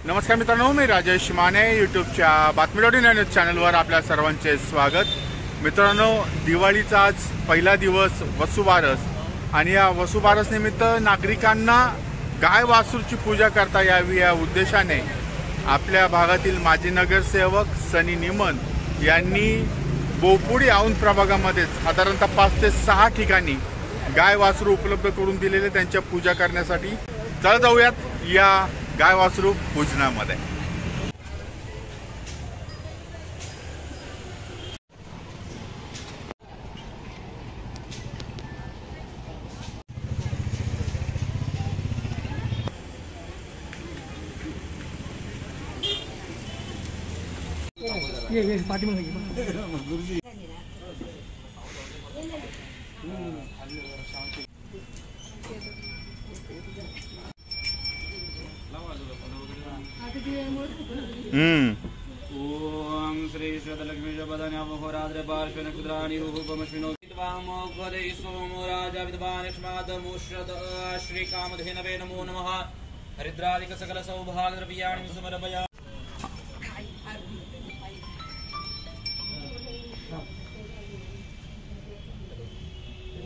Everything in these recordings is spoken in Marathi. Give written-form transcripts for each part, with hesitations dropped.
नमस्कार मित्रांनो, मी राजेश माने यूट्यूबच्या बातमी.इन न्यूज चॅनलवर आपल्या सर्वांचे स्वागत। मित्रांनो, दिवाळीचा आज पहिला दिवस वसुबारस आणि या वसुबारस निमित्त नागरिकांना गाय वासरूची पूजा करता यावी या उद्देशाने आपल्या भागातील माजी नगरसेवक सनी निमन यांनी बोपुडी औंध प्रभागामध्ये साधारणतः 5 ते 6 ठिकाणी गाय वासरू उपलब्ध करून दिलेले त्यांच्या पूजा करण्यासाठी। चला जाऊयात या गाय वासरू पूजनामध्ये। ये पार्टी में ओम श्री श्रद्धालक्ष्मी जपदान्या मुहूराद्रे पार्श्वे नक्षत्राणि रूपमश्विनो विद्वामोघदे सोमो राजा विद्वानक्ष्मादमुश्रद श्रीकामधेनवे नमो नमः। हरिद्रादिक सकल सौभाग्यद्रव्याणि समर्पयामि।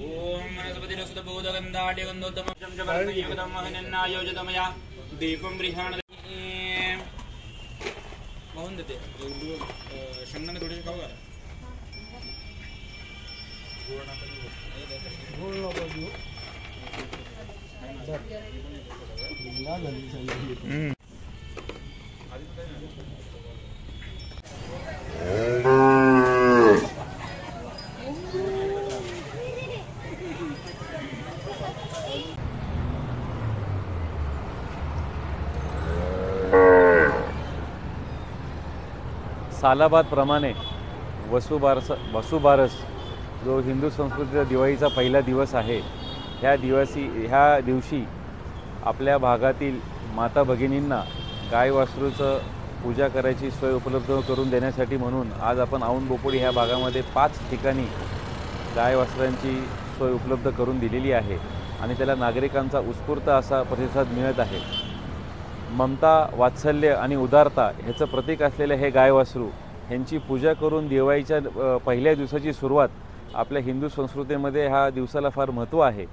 ओम मनस्पतिरसुतबोधगन्धाढ्यगन्धोत्तमं जपदं महनन्नायोजितमया दीपं गृहाण पाहून देते। शेंगदाणे थोडेसे खाऊ का? सालाबाद प्रमाणे वसुबारस जो हिंदू संस्कृतीचा दिवाळीचा पहिला दिवस आहे, ह्या दिवशी आपल्या भागातील माता भगिनींना गाय वासरूचं पूजा करायची सोय उपलब्ध करून देण्यासाठी म्हणून आज आपण औंध बोपुडी ह्या भागामध्ये 5 ठिकाणी गाय वासरांची सोय उपलब्ध करून दिलेली आहे आणि त्याला नागरिकांचा उत्स्फूर्त असा प्रतिसाद मिळत आहे। ममता, वात्सल्य आणि उदारता ह्याचं प्रतीक असलेले हे गाय वासरू ह्यांची पूजा करून दिवाळीच्या पहिल्या दिवसाची सुरुवात आपल्या हिंदू संस्कृतीमध्ये ह्या दिवसाला फार महत्त्व आहे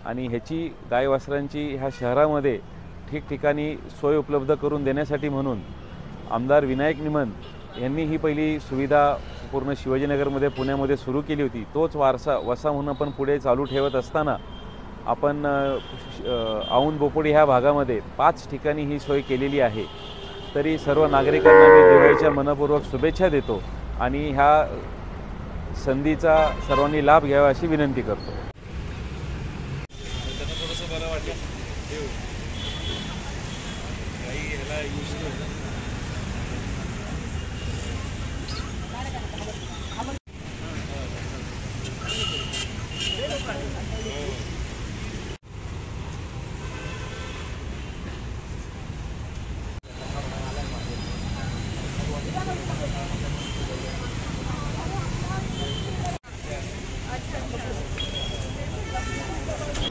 आणि ह्याची गाय वासरांची ह्या शहरामध्ये ठिकठिकाणी सोय उपलब्ध करून देण्यासाठी म्हणून आमदार विनायक निमन यांनी ही पहिली सुविधा पूर्ण शिवाजीनगरमध्ये पुण्यामध्ये सुरू केली होती। तोच वसा म्हणून आपण पुढे चालू ठेवत असताना आपण औंध बोपुडी ह्या भागामध्ये 5 ठिकाणी ही सोय केलेली आहे। तरी सर्व नागरिकांना मी दिवाळीच्या मनपूर्वक शुभेच्छा देतो आणि ह्या संधीचा सर्वांनी लाभ घ्यावा अशी विनंती करतो।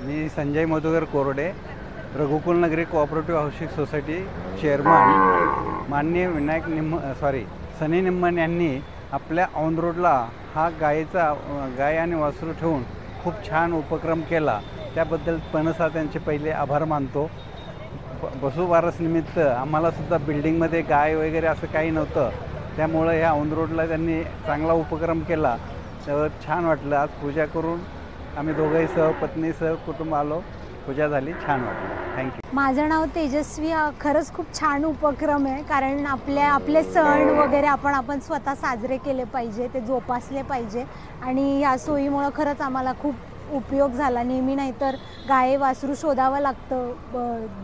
मी संजय मधुकर कोरडे, रघुकुल नगरी कोऑपरेटिव्ह हाऊसिंग सोसायटी चेअरमन माननीय सनी निम्मन यांनी आपल्या औंध रोडला हा गाय आणि वासरू ठेवून खूप छान उपक्रम केला। त्याबद्दल पणसा त्यांचे पहिले आभार मानतो। वसुबारस निमित्त आम्हालासुद्धा बिल्डिंगमध्ये गाय वगैरे असं काही नव्हतं, त्यामुळे ह्या औंध रोडला त्यांनी चांगला उपक्रम केला। तर छान वाटलं। आज पूजा करून आम्ही दोघेही पत्नीसह कुटुंब आलो, पूजा झाली, छान वाटलं। थँक्यू। माझं नाव तेजस्वी। खरंच खूप छान उपक्रम आहे, कारण आपले सण वगैरे आपण स्वतः साजरे केले पाहिजे, ते जोपासले पाहिजे आणि ह्या सोयीमुळे खरंच आम्हाला खूप उपयोग झाला। नेहमी नाहीतर गाय वासरू शोधावं लागतं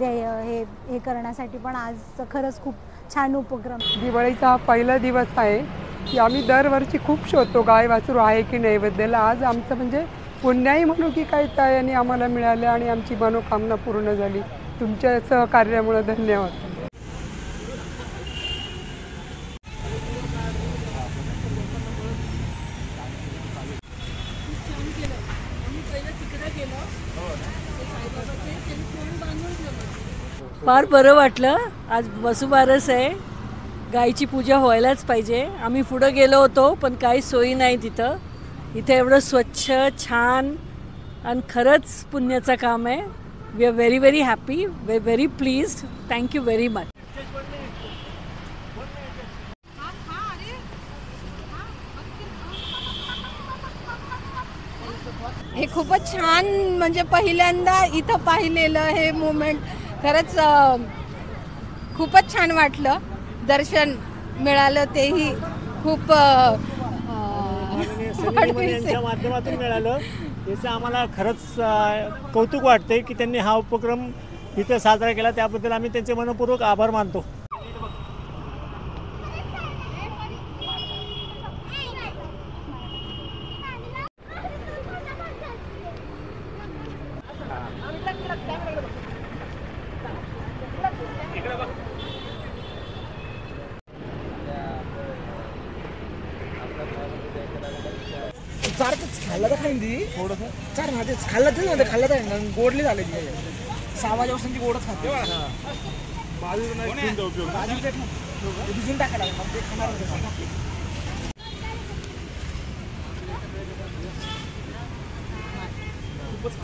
हे करण्यासाठी, पण आज खरंच खूप छान उपक्रम। दिवाळीचा हा पहिला दिवस आहे की आम्ही दरवर्षी खूप शोधतो गाय वासरू आहे की नाही बद्दल। आज आमचं म्हणजे पुण्याही म्हणू की काही तायांनी आम्हाला मिळाले आणि आमची मनोकामना पूर्ण झाली। तुमच्या सहकार्यामुळे धन्यवाद। फार बरं वाटलं. आज वसुबारस आहे, गायची पूजा व्हायलाच पाहिजे. आम्ही पुढं गेलो होतो पण काही सोयी नाही तिथं. इथे एवढं स्वच्छ छान आणि खरंच पुण्याचं काम आहे. We are very very happy, we are very pleased. Thank you very much. हे खूपच छान, म्हणजे पहिल्यांदा इथं पाहिलेलं हे मोमेंट. खरंच खूपच छान वाटलं. दर्शन मिळालं तेही खूप यांच्या माध्यमातून मिळालं. याचं आम्हाला खरंच कौतुक वाटते की त्यांनी हा उपक्रम इथं साजरा केला. त्याबद्दल आम्ही त्यांचे मनपूर्वक आभार मानतो. खाल्लं तर खाईन थोडंसं चार ना तेच खाल्लं तेच म्हणते. खाल्लं तर गोडली झाले 6 वाजेपासून गोडच खाते. भिजून टाकायला ते खाणार खूपच